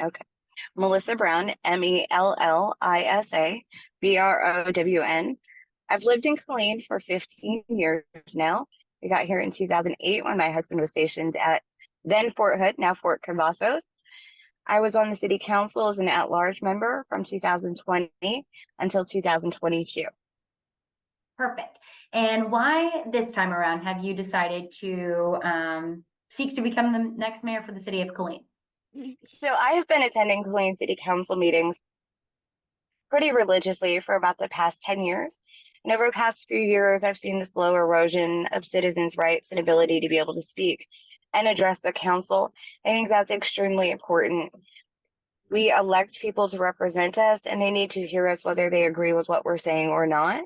Okay. Mellisa Brown, Mellisa Brown. I've lived in Killeen for 15 years now. We got here in 2008 when my husband was stationed at then Fort Hood, now Fort Cavazos. I was on the city council as an at-large member from 2020 until 2022. Perfect. And why this time around have you decided to seek to become the next mayor for the city of Killeen? So I have been attending Killeen City Council meetings pretty religiously for about the past 10 years. And over the past few years, I've seen the slow erosion of citizens' rights and ability to be able to speak and address the council. I think that's extremely important. We elect people to represent us, and they need to hear us whether they agree with what we're saying or not.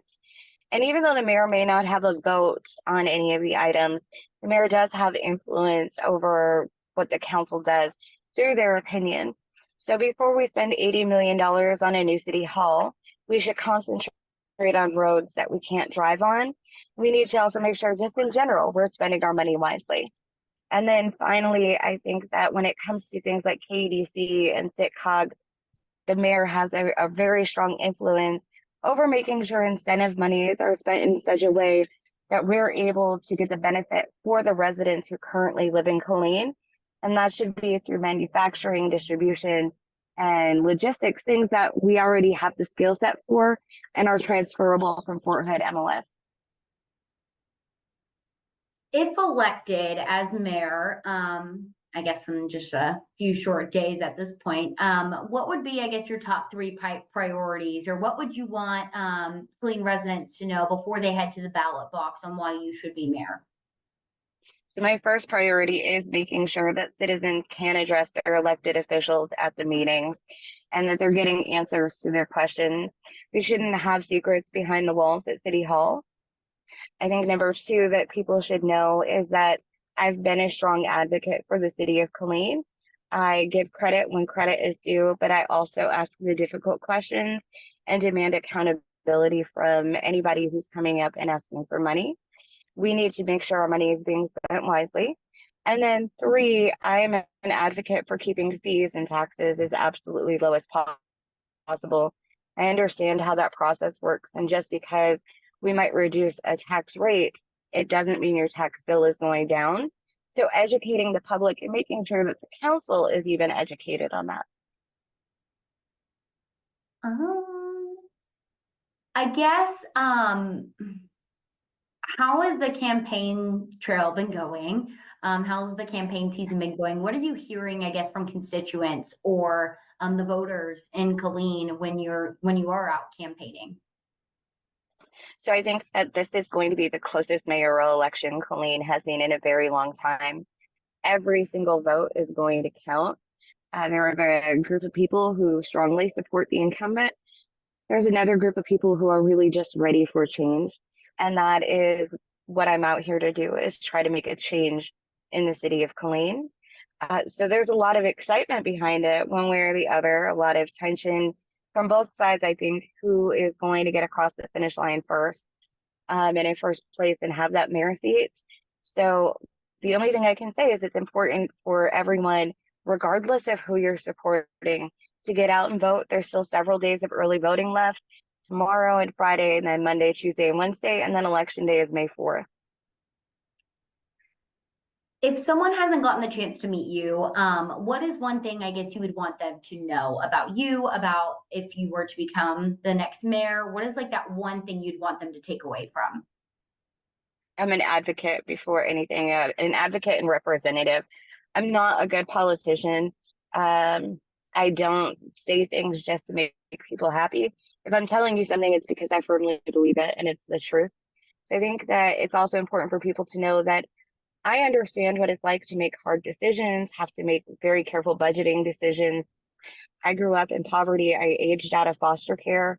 And even though the mayor may not have a vote on any of the items, the mayor does have influence over what the council does through their opinion. So before we spend $80 million on a new city hall, we should concentrate on roads that we can't drive on. We need to also make sure, just in general, we're spending our money wisely. And then finally, I think that when it comes to things like KDC and SitCog, the mayor has a very strong influence over making sure incentive monies are spent in such a way that we're able to get the benefit for the residents who currently live in Killeen. And that should be through manufacturing, distribution, and logistics, things that we already have the skill set for and are transferable from Fort Hood MLS. If elected as mayor, I guess in just a few short days at this point, what would be, I guess, your top three priorities, or what would you want Killeen residents to know before they head to the ballot box on why you should be mayor? So my first priority is making sure that citizens can address their elected officials at the meetings and that they're getting answers to their questions. We shouldn't have secrets behind the walls at City Hall. I think number two that people should know is that I've been a strong advocate for the city of Killeen. I give credit when credit is due, but I also ask the difficult questions and demand accountability from anybody who's coming up and asking for money. We need to make sure our money is being spent wisely. And then three, I am an advocate for keeping fees and taxes as absolutely low as possible. I understand how that process works. And just because we might reduce a tax rate, it doesn't mean your tax bill is going down. So educating the public and making sure that the council is even educated on that. I guess, how has the campaign trail been going? How's the campaign season been going? What are you hearing, I guess, from constituents or the voters in Killeen when you are out campaigning? So I think that this is going to be the closest mayoral election Killeen has seen in a very long time. Every single vote is going to count. There are a group of people who strongly support the incumbent. There's another group of people who are really just ready for change. And that is what I'm out here to do, is try to make a change in the city of Killeen. So there's a lot of excitement behind it, one way or the other, a lot of tension from both sides. I think who is going to get across the finish line first, and in first place, and have that mayor seat. So the only thing I can say is it's important for everyone, regardless of who you're supporting, to get out and vote. There's still several days of early voting left, tomorrow and Friday, and then Monday, Tuesday, and Wednesday, and then election day is May 4th. If someone hasn't gotten the chance to meet you, what is one thing, I guess, you would want them to know about you, about if you were to become the next mayor? What is like that one thing you'd want them to take away from? I'm an advocate before anything, an advocate and representative. I'm not a good politician. I don't say things just to make people happy. If I'm telling you something, it's because I firmly believe it and it's the truth. So I think that it's also important for people to know that I understand what it's like to make hard decisions, have to make very careful budgeting decisions. I grew up in poverty. I aged out of foster care.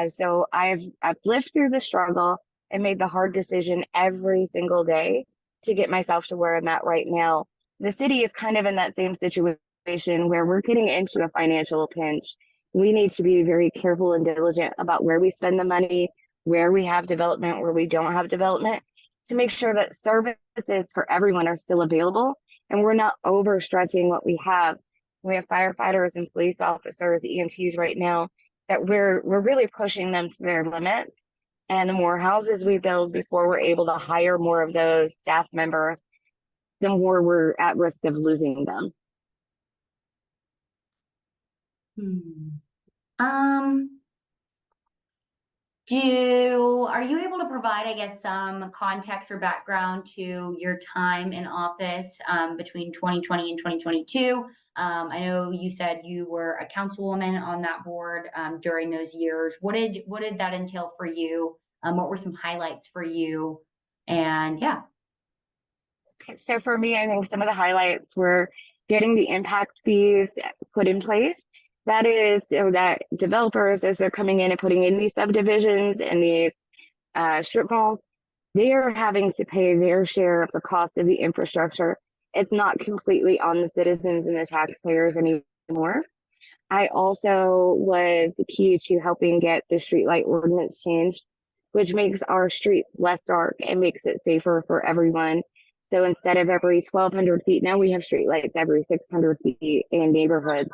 So I've lived through the struggle and made the hard decision every single day to get myself to where I'm at right now. The city is kind of in that same situation where we're getting into a financial pinch. We need to be very careful and diligent about where we spend the money, where we have development, where we don't have development, to make sure that services for everyone are still available and we're not overstretching what we have. We have firefighters and police officers, EMTs right now that we're really pushing them to their limits. And the more houses we build before we're able to hire more of those staff members, the more we're at risk of losing them. Hmm. Um, are you able to provide, I guess, some context or background to your time in office between 2020 and 2022? I know you said you were a councilwoman on that board during those years. What did that entail for you? What were some highlights for you? And yeah. So for me, I think some of the highlights were getting the impact fees put in place. That is so that developers, as they're coming in and putting in these subdivisions and these strip malls, they are having to pay their share of the cost of the infrastructure. It's not completely on the citizens and the taxpayers anymore. I also was the key to helping get the streetlight ordinance changed, which makes our streets less dark and makes it safer for everyone. So instead of every 1,200 feet, now we have streetlights every 600 feet in neighborhoods.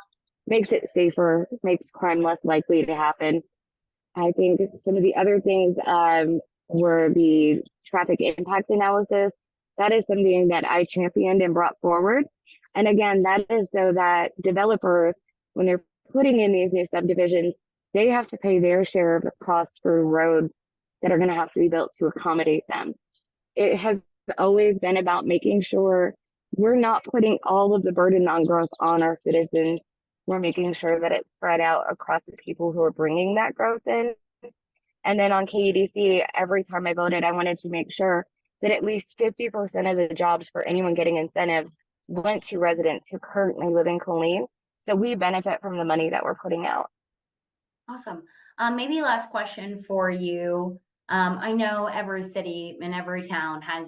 Makes it safer, makes crime less likely to happen. I think some of the other things were the traffic impact analysis. That is something that I championed and brought forward. And again, that is so that developers, when they're putting in these new subdivisions, they have to pay their share of the cost for roads that are going to have to be built to accommodate them. It has always been about making sure we're not putting all of the burden on growth on our citizens. We're making sure that it's spread out across the people who are bringing that growth in. And then on KEDC, every time I voted, I wanted to make sure that at least 50% of the jobs for anyone getting incentives went to residents who currently live in Killeen. So we benefit from the money that we're putting out. Awesome. Maybe last question for you. I know every city and every town has,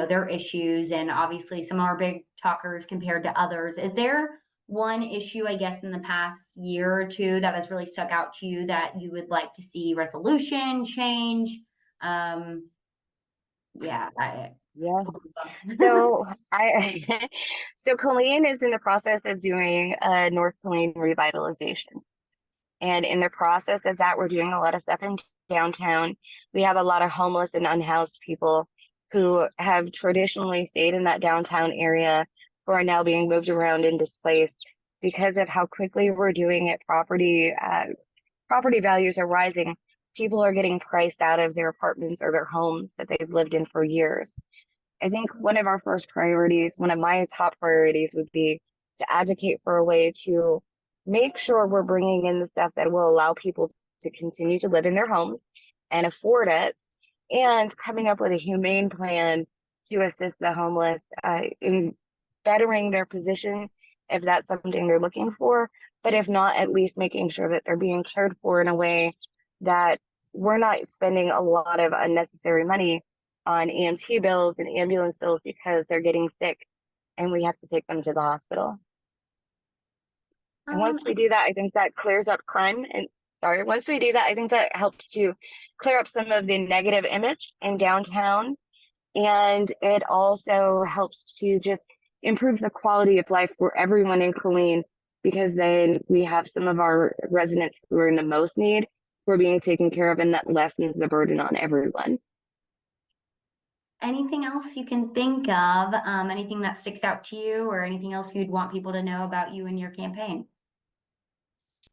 their issues, and obviously some are big talkers compared to others. Is there one issue, I guess, in the past year or two that has really stuck out to you that you would like to see resolution change? Yeah, Yeah. So so Killeen is in the process of doing a North Killeen revitalization. And in the process of that, we're doing a lot of stuff in downtown. We have a lot of homeless and unhoused people who have traditionally stayed in that downtown area who are now being moved around and displaced because of how quickly we're doing it. Property values are rising. People are getting priced out of their apartments or their homes that they've lived in for years. I think one of our first priorities, one of my top priorities would be to advocate for a way to make sure we're bringing in the stuff that will allow people to continue to live in their homes and afford it, and coming up with a humane plan to assist the homeless in bettering their position if that's something they're looking for. But if not, at least making sure that they're being cared for in a way that we're not spending a lot of unnecessary money on EMT bills and ambulance bills because they're getting sick and we have to take them to the hospital. And um, once we do that, I think that clears up crime. And sorry, once we do that, I think that helps to clear up some of the negative image in downtown. And it also helps to just improve the quality of life for everyone in Killeen, because then we have some of our residents who are in the most need who are being taken care of, and that lessens the burden on everyone. anything else you can think of? Anything that sticks out to you, or anything else you'd want people to know about you and your campaign?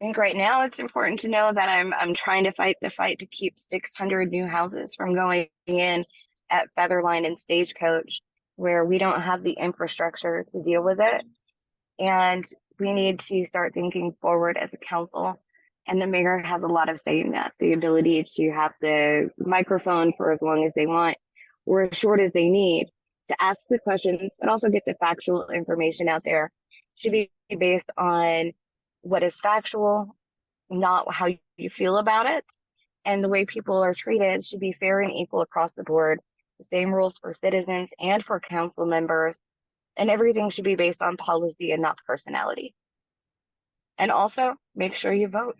I think right now it's important to know that I'm trying to fight the fight to keep 600 new houses from going in at Featherline and Stagecoach, where we don't have the infrastructure to deal with it. And we need to start thinking forward as a council. And the mayor has a lot of say in that, the ability to have the microphone for as long as they want or as short as they need to ask the questions, but also get the factual information out there. Should be based on what is factual, not how you feel about it. And the way people are treated should be fair and equal across the board. The same rules for citizens and for council members, and everything should be based on policy and not personality. And also make sure you vote.